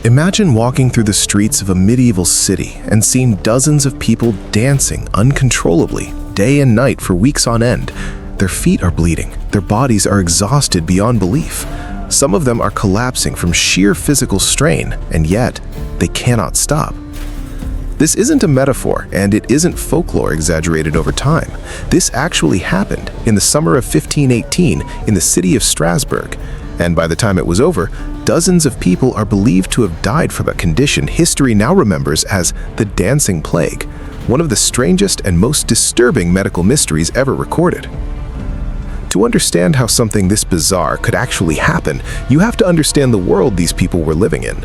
Imagine walking through the streets of a medieval city and seeing dozens of people dancing uncontrollably, day and night for weeks on end. Their feet are bleeding, their bodies are exhausted beyond belief. Some of them are collapsing from sheer physical strain, and yet they cannot stop. This isn't a metaphor, and it isn't folklore exaggerated over time. This actually happened in the summer of 1518 in the city of Strasbourg, and by the time it was over, dozens of people are believed to have died from a condition history now remembers as the dancing plague, one of the strangest and most disturbing medical mysteries ever recorded. To understand how something this bizarre could actually happen, you have to understand the world these people were living in.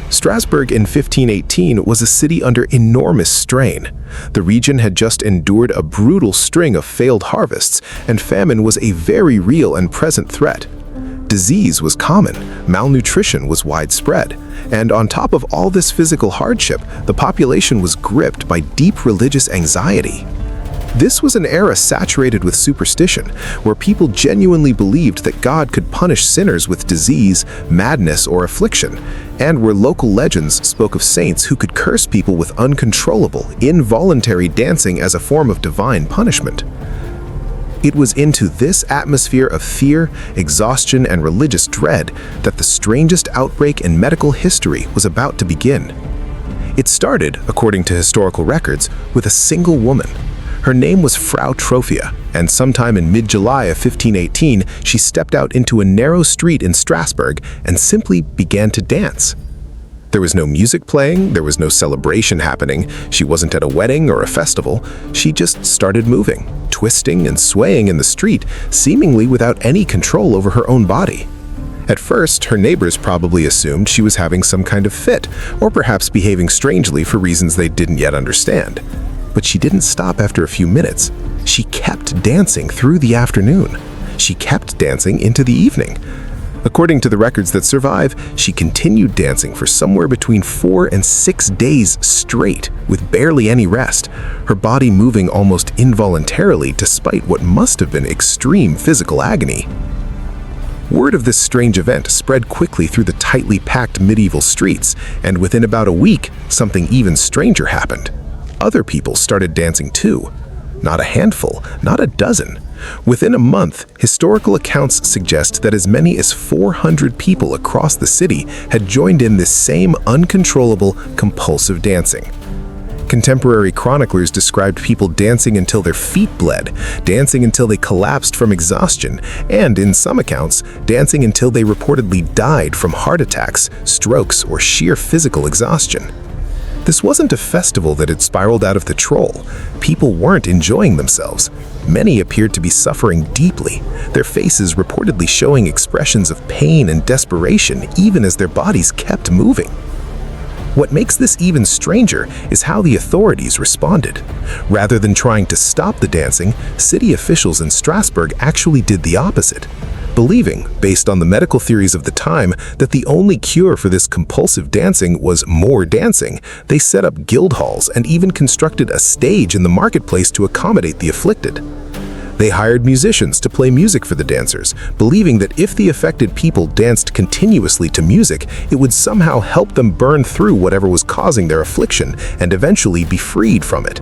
Strasbourg in 1518 was a city under enormous strain. The region had just endured a brutal string of failed harvests, and famine was a very real and present threat. Disease was common, malnutrition was widespread, and on top of all this physical hardship, the population was gripped by deep religious anxiety. This was an era saturated with superstition, where people genuinely believed that God could punish sinners with disease, madness, or affliction, and where local legends spoke of saints who could curse people with uncontrollable, involuntary dancing as a form of divine punishment. It was into this atmosphere of fear, exhaustion, and religious dread that the strangest outbreak in medical history was about to begin. It started, according to historical records, with a single woman. Her name was Frau Trophia, and sometime in mid-July of 1518, she stepped out into a narrow street in Strasbourg and simply began to dance. There was no music playing, there was no celebration happening, she wasn't at a wedding or a festival. She just started moving, twisting and swaying in the street, seemingly without any control over her own body. At first, her neighbors probably assumed she was having some kind of fit, or perhaps behaving strangely for reasons they didn't yet understand. But she didn't stop after a few minutes. She kept dancing through the afternoon. She kept dancing into the evening. According to the records that survive, she continued dancing for somewhere between 4 and 6 days straight, with barely any rest, her body moving almost involuntarily despite what must have been extreme physical agony. Word of this strange event spread quickly through the tightly packed medieval streets, and within about a week, something even stranger happened. Other people started dancing too. Not a handful, not a dozen. Within a month, historical accounts suggest that as many as 400 people across the city had joined in this same uncontrollable, compulsive dancing. Contemporary chroniclers described people dancing until their feet bled, dancing until they collapsed from exhaustion, and, in some accounts, dancing until they reportedly died from heart attacks, strokes, or sheer physical exhaustion. This wasn't a festival that had spiraled out of control. People weren't enjoying themselves. Many appeared to be suffering deeply, their faces reportedly showing expressions of pain and desperation even as their bodies kept moving. What makes this even stranger is how the authorities responded. Rather than trying to stop the dancing, city officials in Strasbourg actually did the opposite. Believing, based on the medical theories of the time, that the only cure for this compulsive dancing was more dancing, they set up guild halls and even constructed a stage in the marketplace to accommodate the afflicted. They hired musicians to play music for the dancers, believing that if the affected people danced continuously to music, it would somehow help them burn through whatever was causing their affliction and eventually be freed from it.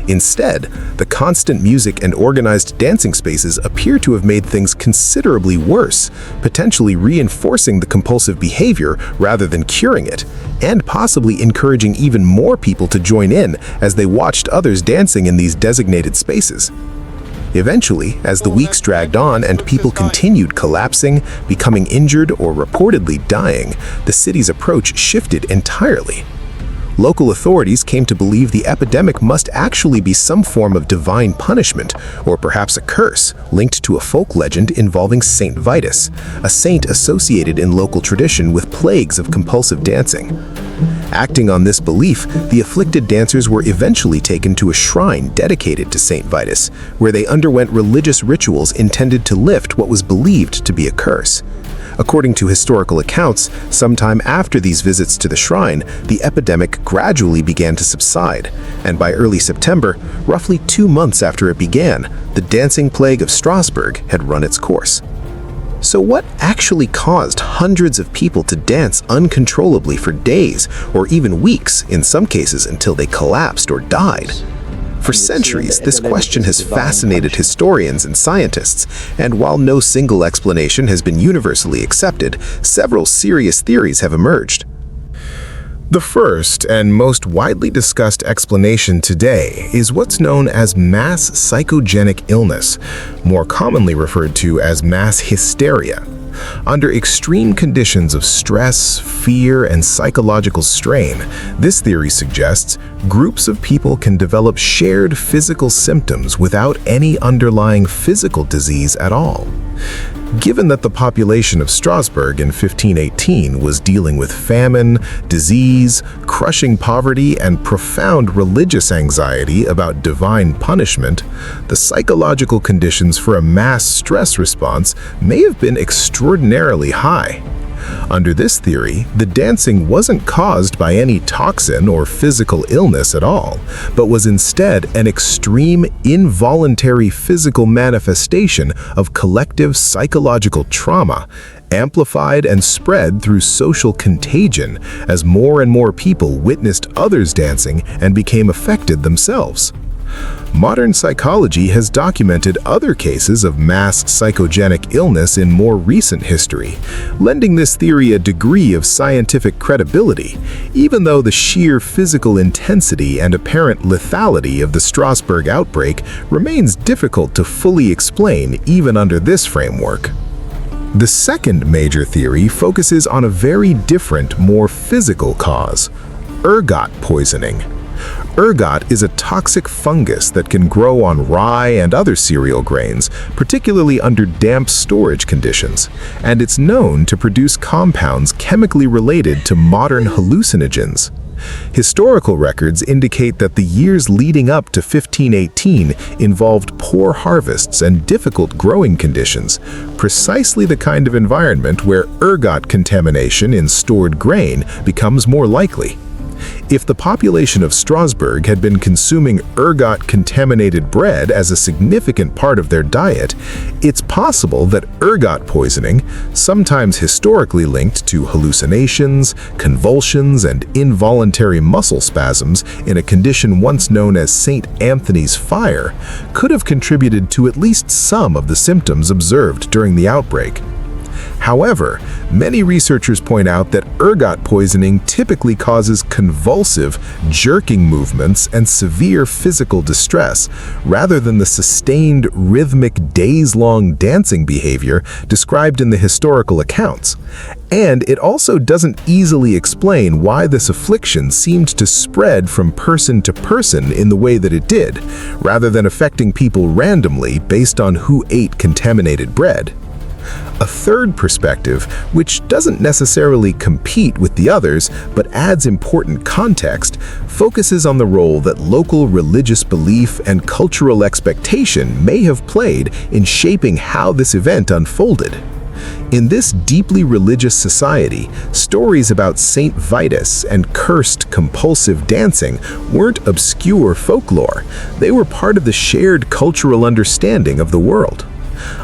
Instead, the constant music and organized dancing spaces appear to have made things considerably worse, potentially reinforcing the compulsive behavior rather than curing it, and possibly encouraging even more people to join in as they watched others dancing in these designated spaces. Eventually, as the weeks dragged on and people continued collapsing, becoming injured, or reportedly dying, the city's approach shifted entirely. Local authorities came to believe the epidemic must actually be some form of divine punishment, or perhaps a curse, linked to a folk legend involving Saint Vitus, a saint associated in local tradition with plagues of compulsive dancing. Acting on this belief, the afflicted dancers were eventually taken to a shrine dedicated to Saint Vitus, where they underwent religious rituals intended to lift what was believed to be a curse. According to historical accounts, sometime after these visits to the shrine, the epidemic gradually began to subside, and by early September, roughly 2 months after it began, the dancing plague of Strasbourg had run its course. So what actually caused hundreds of people to dance uncontrollably for days or even weeks, in some cases until they collapsed or died? For centuries, this question has fascinated historians and scientists, and while no single explanation has been universally accepted, several serious theories have emerged. The first and most widely discussed explanation today is what's known as mass psychogenic illness, more commonly referred to as mass hysteria. Under extreme conditions of stress, fear, and psychological strain, this theory suggests groups of people can develop shared physical symptoms without any underlying physical disease at all. Given that the population of Strasbourg in 1518 was dealing with famine, disease, crushing poverty, and profound religious anxiety about divine punishment, the psychological conditions for a mass stress response may have been extraordinarily high. Under this theory, the dancing wasn't caused by any toxin or physical illness at all, but was instead an extreme, involuntary physical manifestation of collective psychological trauma, amplified and spread through social contagion as more and more people witnessed others dancing and became affected themselves. Modern psychology has documented other cases of mass psychogenic illness in more recent history, lending this theory a degree of scientific credibility, even though the sheer physical intensity and apparent lethality of the Strasbourg outbreak remains difficult to fully explain even under this framework. The second major theory focuses on a very different, more physical cause: ergot poisoning. Ergot is a toxic fungus that can grow on rye and other cereal grains, particularly under damp storage conditions, and it's known to produce compounds chemically related to modern hallucinogens. Historical records indicate that the years leading up to 1518 involved poor harvests and difficult growing conditions, precisely the kind of environment where ergot contamination in stored grain becomes more likely. If the population of Strasbourg had been consuming ergot-contaminated bread as a significant part of their diet, it's possible that ergot poisoning, sometimes historically linked to hallucinations, convulsions, and involuntary muscle spasms in a condition once known as St. Anthony's fire, could have contributed to at least some of the symptoms observed during the outbreak. However, many researchers point out that ergot poisoning typically causes convulsive, jerking movements and severe physical distress, rather than the sustained, rhythmic, days-long dancing behavior described in the historical accounts. And it also doesn't easily explain why this affliction seemed to spread from person to person in the way that it did, rather than affecting people randomly based on who ate contaminated bread. A third perspective, which doesn't necessarily compete with the others but adds important context, focuses on the role that local religious belief and cultural expectation may have played in shaping how this event unfolded. In this deeply religious society, stories about Saint Vitus and cursed compulsive dancing weren't obscure folklore. They were part of the shared cultural understanding of the world.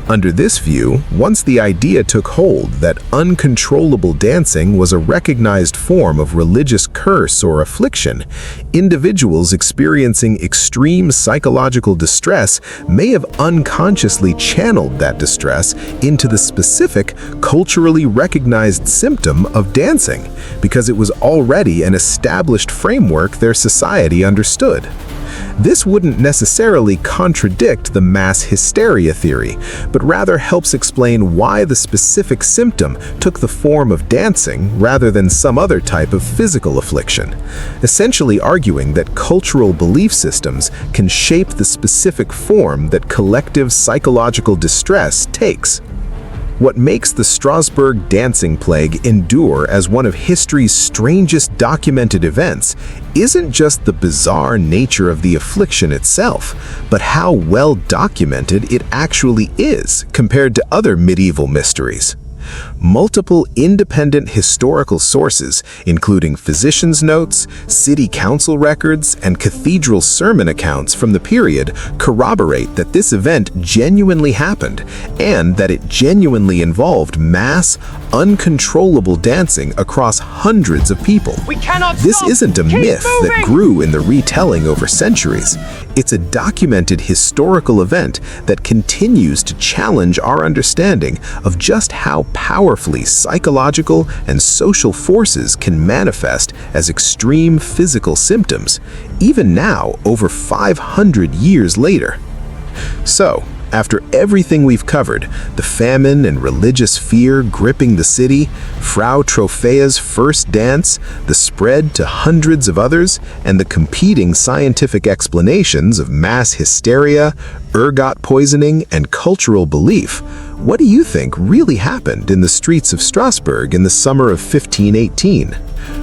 Under this view, once the idea took hold that uncontrollable dancing was a recognized form of religious curse or affliction, individuals experiencing extreme psychological distress may have unconsciously channeled that distress into the specific, culturally recognized symptom of dancing, because it was already an established framework their society understood. This wouldn't necessarily contradict the mass hysteria theory, but rather helps explain why the specific symptom took the form of dancing rather than some other type of physical affliction, essentially arguing that cultural belief systems can shape the specific form that collective psychological distress takes. What makes the Strasbourg dancing plague endure as one of history's strangest documented events isn't just the bizarre nature of the affliction itself, but how well documented it actually is compared to other medieval mysteries. Multiple independent historical sources, including physicians' notes, city council records, and cathedral sermon accounts from the period, corroborate that this event genuinely happened and that it genuinely involved mass, uncontrollable dancing across hundreds of people. This isn't a myth that grew in the retelling over centuries. It's a documented historical event that continues to challenge our understanding of just how powerfully psychological and social forces can manifest as extreme physical symptoms, even now, over 500 years later. So, after everything we've covered, the famine and religious fear gripping the city, Frau Trophea's first dance, the spread to hundreds of others, and the competing scientific explanations of mass hysteria, ergot poisoning, and cultural belief, what do you think really happened in the streets of Strasbourg in the summer of 1518?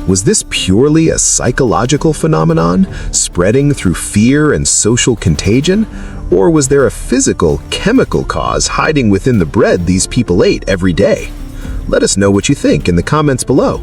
Was this purely a psychological phenomenon, spreading through fear and social contagion? Or was there a physical, chemical cause hiding within the bread these people ate every day? Let us know what you think in the comments below.